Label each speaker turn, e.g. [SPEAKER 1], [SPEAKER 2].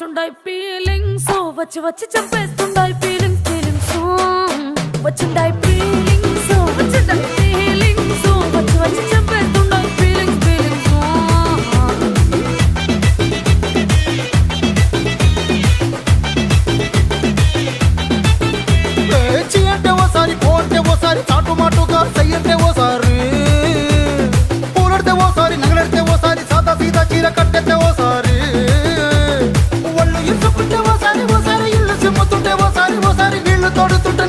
[SPEAKER 1] వచ్చుండాయి feelings వచ్చి వచ్చి చంపేస్తుండాయి feelings feelings వచ్చుండాయి feelings వచ్చుండాయి feelings వచ్చి వచ్చి చంపేస్తుండాయి ఫీలింగ్స్ ఫీలింగ్స్
[SPEAKER 2] చీ అంటే ఓసారి పోతే ఓసారి చాటు మాటుగా సయ్యంటే ఓసారి పూలడితే ఓసారి నగలడితే ఓసారి సాదా సీదా చీర కట్టెతే ఓసారి ఒళ్ళు ఇసుకుంటే ఓసారి ఓసారి ఇల్లు సిమ్ముతుంటే ఓసారి ఓసారి నీళ్లు తోడుతుంటే